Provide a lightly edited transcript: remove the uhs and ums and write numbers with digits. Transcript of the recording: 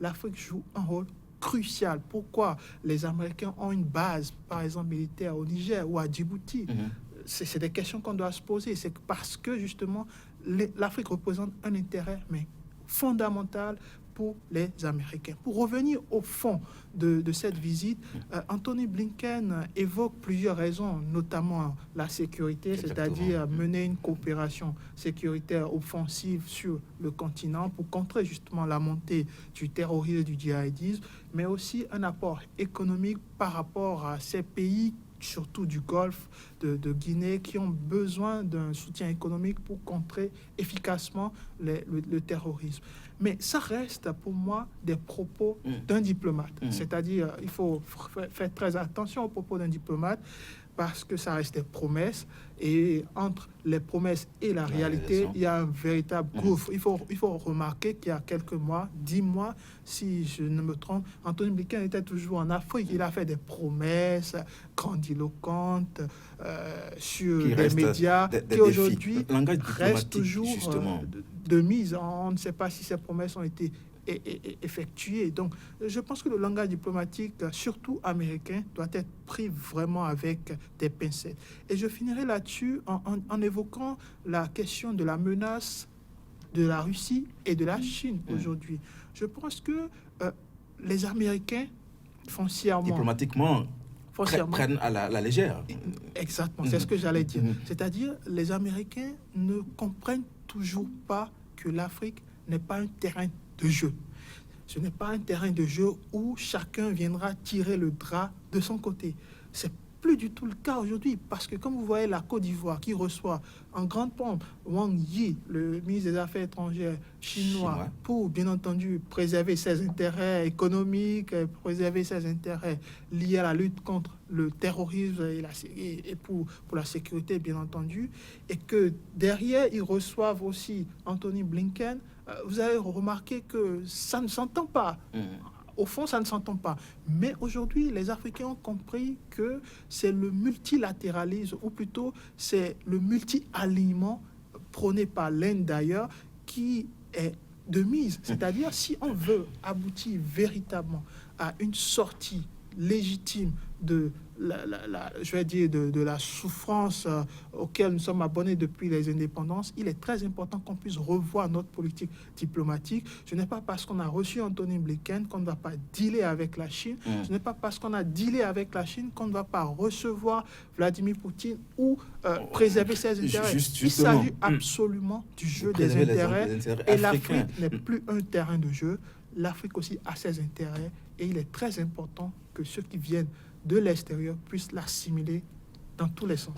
l'Afrique joue un rôle crucial. Pourquoi les Américains ont une base, par exemple, militaire au Niger ou à Djibouti? C'est des questions qu'on doit se poser. C'est parce que, justement, l'Afrique représente un intérêt fondamental pour les Américains. Pour revenir au fond de cette visite, Anthony Blinken évoque plusieurs raisons, notamment la sécurité, c'est-à-dire mener une coopération sécuritaire offensive sur le continent pour contrer justement la montée du terrorisme et du djihadisme, mais aussi un apport économique par rapport à ces pays, surtout du Golfe de Guinée, qui ont besoin d'un soutien économique pour contrer efficacement le terrorisme. Mais ça reste pour moi des propos d'un diplomate. C'est-à-dire, il faut faire très attention aux propos d'un diplomate parce que ça reste des promesses. Et entre les promesses et la réalité, il y a un véritable gouffre. Il faut remarquer qu'il y a quelques mois, 10 mois, si je ne me trompe, Anthony Blinken était toujours en Afrique. Il a fait des promesses grandiloquentes sur des médias qui aujourd'hui restent toujours de mise. On ne sait pas si ces promesses ont été effectuées. Donc, je pense que le langage diplomatique, surtout américain, doit être pris vraiment avec des pincettes. Et je finirai là-dessus en évoquant la question de la menace de la Russie et de la Chine aujourd'hui. Je pense que les Américains, foncièrement... Diplomatiquement, prennent à la légère. Exactement, c'est ce que j'allais dire. C'est-à-dire, les Américains ne comprennent toujours pas que l'Afrique n'est pas un terrain de jeu. Ce n'est pas un terrain de jeu où chacun viendra tirer le drap de son côté. C'est plus du tout le cas aujourd'hui, parce que comme vous voyez la Côte d'Ivoire qui reçoit en grande pompe Wang Yi, le ministre des Affaires étrangères chinois, pour bien entendu préserver ses intérêts économiques, préserver ses intérêts liés à la lutte contre le terrorisme et pour la sécurité bien entendu, et que derrière ils reçoivent aussi Anthony Blinken. Vous avez remarqué que ça ne s'entend pas. Au fond, ça ne s'entend pas. Mais aujourd'hui, les Africains ont compris que c'est le multilatéralisme, ou plutôt c'est le multi-alignement prôné par l'Inde d'ailleurs, qui est de mise. C'est-à-dire, si on veut aboutir véritablement à une sortie légitime de la souffrance auquel nous sommes abonnés depuis les indépendances, il est très important qu'on puisse revoir notre politique diplomatique. Ce n'est pas parce qu'on a reçu Anthony Blinken qu'on ne va pas dealer avec la Chine. Ce n'est pas parce qu'on a dealé avec la Chine qu'on ne va pas recevoir Vladimir Poutine ou préserver ses intérêts. Il s'agit absolument du jeu des intérêts. Et l'Afrique n'est plus un terrain de jeu. L'Afrique aussi a ses intérêts et il est très important que ceux qui viennent de l'extérieur puissent l'assimiler dans tous les sens.